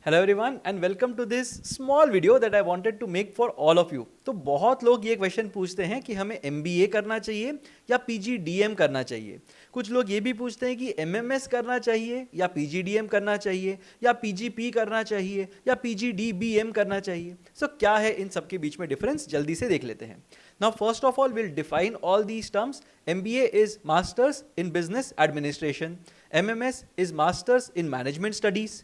Hello everyone and welcome to this small video that I wanted to make for all of you. तो बहुत लोग ये question पूछते हैं कि हमें एमबीए करना चाहिए या पीजीडीएम करना चाहिए। कुछ लोग ये भी पूछते हैं कि एमएमएस करना चाहिए या पीजीडीएम करना चाहिए या पीजीपी करना चाहिए या पीजीडीबीएम करना चाहिए। सो क्या है इन सब के बीच में डिफरेंस, जल्दी से देख लेते हैं। Now first of all will define all these terms. MBA is masters in business administration, MMS is masters in management studies,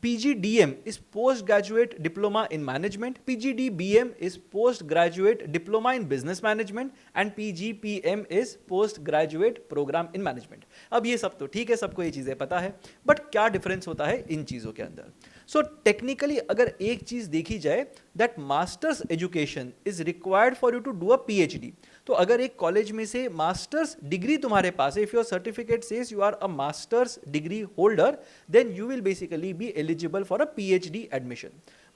PGDM is postgraduate diploma in management, PGDBM is postgraduate diploma in business management and PGPM is postgraduate program in management। अब ये सब तो ठीक है, सबको ये चीज़ें पता है, बट क्या डिफरेंस होता है इन चीज़ों के अंदर। सो टेक्निकली अगर एक चीज़ देखी जाए, that masters education is required for you to do a PhD। तो अगर एक कॉलेज में से मास्टर्स डिग्री तुम्हारे पास है, if your certificate says you are a masters degree holder, then you will basically be eligible for a PhD admission.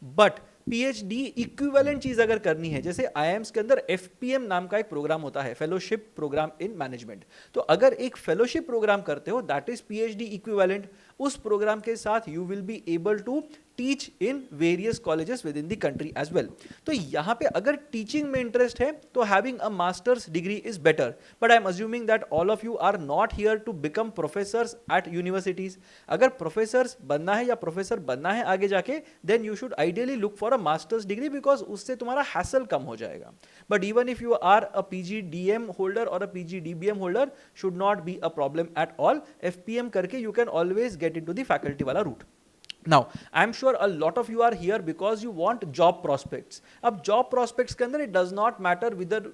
But PhD equivalent चीज अगर करनी है, जैसे IIMs के अंदर FPM नाम का एक प्रोग्राम होता है, फेलोशिप प्रोग्राम इन मैनेजमेंट। तो अगर एक फेलोशिप प्रोग्राम करते हो, दैट इज PhD इक्विवेलेंट। उस प्रोग्राम के साथ you will be able to teach in various colleges within the country as well. तो यहाँ पे अगर टीचिंग में इंटरेस्ट है तो having a masters degree is better, but I am assuming that all of you are not here to become professors at universities. अगर professors बनना है या प्रोफेसर बनना है आगे जाके, then you should ideally look for a masters degree, because उससे तुम्हारा हैसल कम हो जाएगा। But even if you are a PGDM holder और a PGDBM holder, should not be a problem at all. FPM करके you can always get in to the faculty वाला route. Now, I'm sure a lot of you are here because you want job prospects. अब job prospects के अंदर it does not matter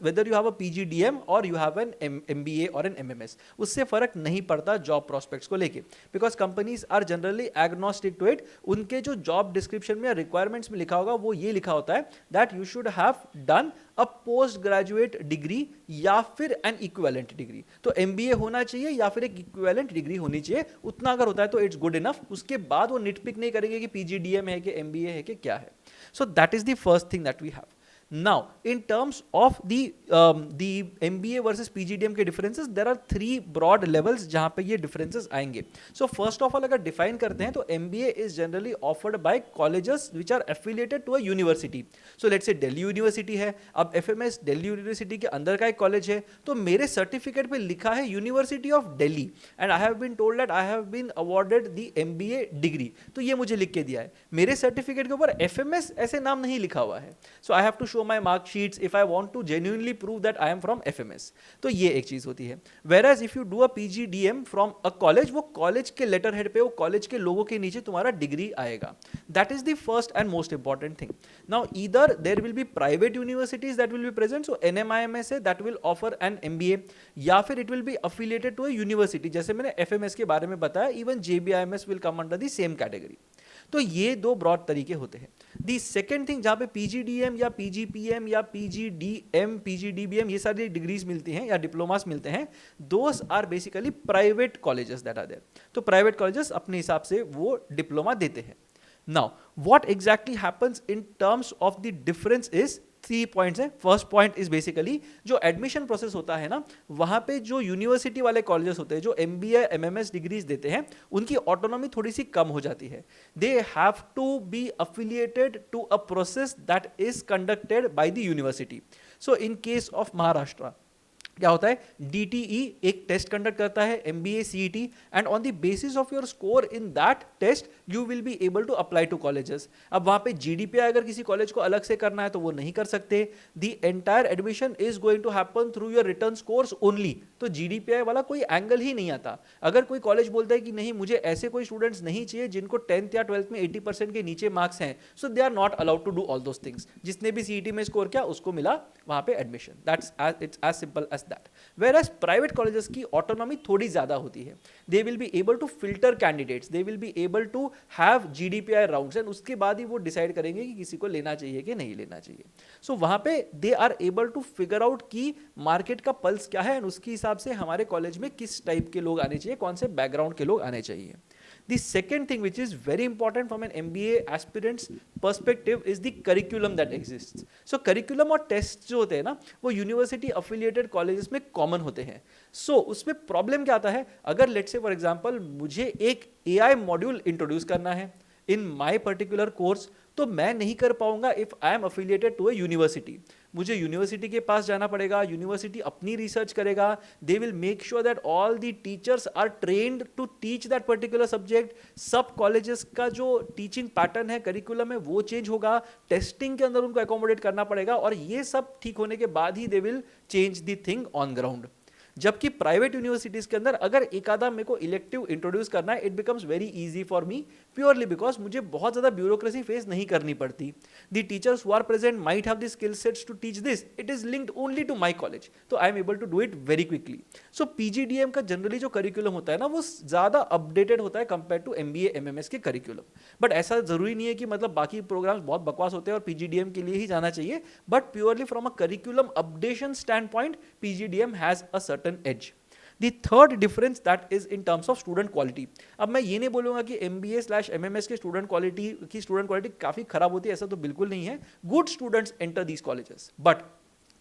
whether you have a PGDM or you have an MBA or an MMS. उससे फर्क नहीं पड़ता job prospects को लेके, because companies are generally agnostic to it. उनके जो job description में या requirements में लिखा होगा वो ये लिखा होता है that you should have done a post graduate degree या फिर एन इक्विवेलेंट डिग्री। तो MBA होना चाहिए या फिर एक इक्विवेलेंट डिग्री होनी चाहिए, उतना अगर होता है तो इट्स गुड इनफ। उसके बाद वो निटपिक नहीं करेंगे कि PGDM है कि MBA है कि क्या है। So that is the first thing that we have. Now, in terms of the MBA versus PGDM के differences, there are three broad levels जहाँ पे ये differences आएंगे। So first of all अगर define करते हैं तो MBA is generally offered by colleges which are affiliated to a university. So let's say Delhi University है, अब FMS Delhi University के अंदर का एक कॉलेज है, तो मेरे सर्टिफिकेट पे लिखा है University of Delhi and I have been told that I have been awarded the MBA degree। तो ये मुझे लिख के दिया है, मेरे सर्टिफिकेट के ऊपर FMS ऐसे नाम नहीं लिखा हुआ है। So I have to show my mark sheets if I want to genuinely prove that I am from FMS। तो ये एक चीज होती है। Whereas if you do a PGDM from a college, वो कॉलेज के लेटर हेड पे, वो कॉलेज के लोगों के नीचे तुम्हारा डिग्री आएगा। That is the first and most important thing. Now either there will be private universities that will be present, so NMIMS है that will offer an MBA, या फिर it will be affiliated to a university, जैसे मैंने FMS के बारे में बताया, even JBIMS will come under the same category। तो ये दो ब्रॉड तरीके होते हैं। दी सेकेंड थिंग जहां पे PGDM या PGPM या PGDM PGDBM ये सारी डिग्रीज मिलती हैं या डिप्लोमास मिलते हैं, those are basically private colleges that are there. तो प्राइवेट कॉलेजेस अपने हिसाब से वो डिप्लोमा देते हैं। Now what exactly happens in terms of the difference is 3 points हैं। फर्स्ट पॉइंट इज बेसिकली जो एडमिशन प्रोसेस होता है ना, वहां पे जो यूनिवर्सिटी वाले कॉलेजेस होते हैं जो MBA MMS डिग्रीज देते हैं, उनकी ऑटोनॉमी थोड़ी सी कम हो जाती है। They have to be affiliated to a process that is conducted by the university. So in case of Maharashtra क्या होता है, DTE एक टेस्ट कंडक्ट करता है, MBA CET, and on the basis of your score in that test you will be able to apply to colleges. अब वहां पे GDPI अगर किसी कॉलेज को अलग से करना है तो वो नहीं कर सकते। The entire admission is going to happen through your written scores only. तो GDPI वाला कोई एंगल ही नहीं आता। अगर कोई कॉलेज बोलता है कि नहीं मुझे ऐसे कोई स्टूडेंट्स नहीं चाहिए जिनको 10th या 12th में 80% के नीचे मार्क्स हैं, so they are not allowed to do all those things. जिसने भी CET में स्कोर किया उसको मिला वहां पे admission. That's it's as simple as that. Whereas private colleges की autonomy थोड़ी ज़्यादा होती है। They will be able to filter candidates, they will be able to have GDPI rounds, and उसके बाद ही वो decide करेंगे कि किसी को लेना चाहिए कि नहीं लेना चाहिए। So वहाँ पे they are able to figure out कि market का pulse क्या है, और उसके हिसाब से हमारे कॉलेज में किस टाइप के लोग आने चाहिए, कौन से बैकग्राउंड के लोग आने चाहिए। The second thing which is very important from an MBA aspirant's perspective is the curriculum that exists. So curriculum और tests जो होते हैं ना, वो university affiliated colleges में common होते हैं। So उसमें problem क्या आता है, अगर let's say for example मुझे एक AI module introduce करना है, इन माई पर्टिकुलर कोर्स, तो मैं नहीं कर पाऊंगा if I am affiliated to a university. मुझे यूनिवर्सिटी के पास जाना पड़ेगा, यूनिवर्सिटी अपनी रिसर्च करेगा, they will make sure that all the teachers are trained to teach that particular subject. सब कॉलेजेस का जो टीचिंग पैटर्न है, करिकुलम है, वो चेंज होगा, टेस्टिंग के अंदर उनको अकोमोडेट करना पड़ेगा, और ये सब ठीक होने के बाद ही they will change the thing on ground. जबकि प्राइवेट यूनिवर्सिटीज के अंदर अगर एक आधा मेरे को इलेक्टिव इंट्रोड्यूस करना है, it becomes very easy for me, purely because मुझे बहुत ज्यादा ब्यूरोक्रेसी फेस नहीं करनी पड़ती। The teachers who are present might have the skill sets to teach this, it is linked only to my college, तो I am able to do it very quickly. So PGDM का generally जो curriculum होता है ना, वो ज्यादा updated होता है कंपेयर टू एमबीए एमएमएस के करिकुलम। बट ऐसा जरूरी नहीं है कि मतलब बाकी प्रोग्राम्स बहुत बकवास होते हैं और पीजीडीएम के लिए ही जाना चाहिए, but purely from a curriculum updation stand point PGDM has a certain age. The third difference that is in terms of student quality. अब मैं ये नहीं बोलूँगा कि MBA/MMS के स्टूडेंट क्वालिटी काफ़ी खराब होती है, ऐसा तो बिल्कुल नहीं है। Good students enter these colleges, but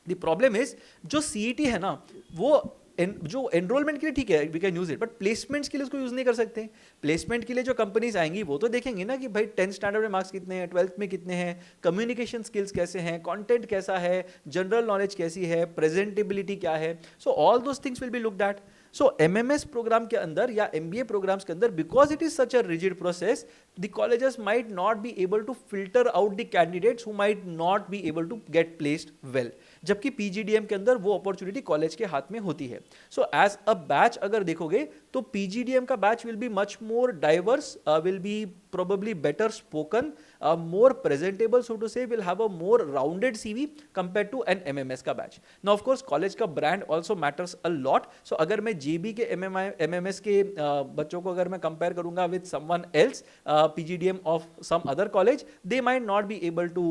the problem is जो CET है ना, वो जो एनरोलमेंट के लिए ठीक है, we can use it, but placements के लिए उसको यूज नहीं कर सकते। प्लेसमेंट के लिए जो कंपनीज आएंगी वो तो देखेंगे ना कि भाई 10th स्टैंडर्ड में मार्क्स कितने हैं, 12th में कितने हैं, कम्युनिकेशन स्किल्स कैसे हैं, कंटेंट कैसा है, जनरल नॉलेज कैसी है, प्रेजेंटेबिलिटी क्या है, so all those things will be looked at. So MMS programme के अंदर या एमबीए प्रोग्राम्स के अंदर, because it is such a rigid process, the colleges might not be able to filter out the candidates who might not be able to get placed well, जबकि PGDM के अंदर वो opportunity college के हाथ में होती है। सो एज अ बैच अगर देखोगे तो पीजीडीएम का batch will be much more diverse, will be probably better spoken, more presentable so to say, will have a more rounded CV compared to an MMS का batch. Now of course college का brand also matters a lot. So अगर मैं JB के MMS के बच्चों को अगर मैं compare करूँगा with someone else, PGDM of some other college, they might not be able to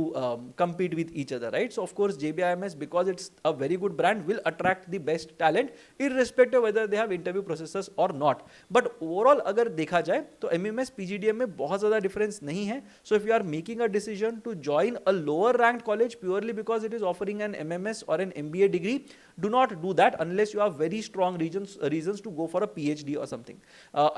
compete with each other, right? So of course JBIMS, because it's a very good brand, will attract the best talent irrespective whether they have interview processes or not. But overall अगर देखा जाए तो MMS PGDM में बहुत ज़्यादा difference नहीं है। So if you are making a decision to join a lower ranked college purely because it is offering an MMS और an MBA degree, do not do that unless you have very strong reasons to go for a PhD or something.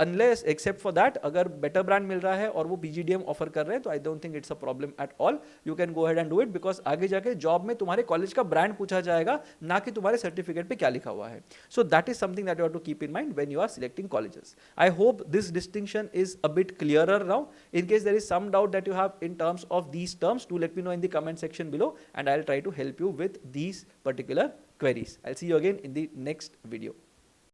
Unless except for that, अगर better brand मिल रहा है और वो PGDM offer कर रहे हैं, तो I don't think it's a problem at all. You can go ahead and do it because आगे जाके जॉब में तुम्हारे कॉलेज का ब्रांड पूछा जाएगा, ना कि तुम्हारे सर्टिफिकेट पे क्या लिखा हुआ है. So that is something that you have to keep in mind when you are selecting colleges. I hope this distinction is a bit clearer now. In case there is some doubt that you have in terms of these terms, do let me know in the comment section below and I'll try to help you with these particular queries. I'll see you again in the next video.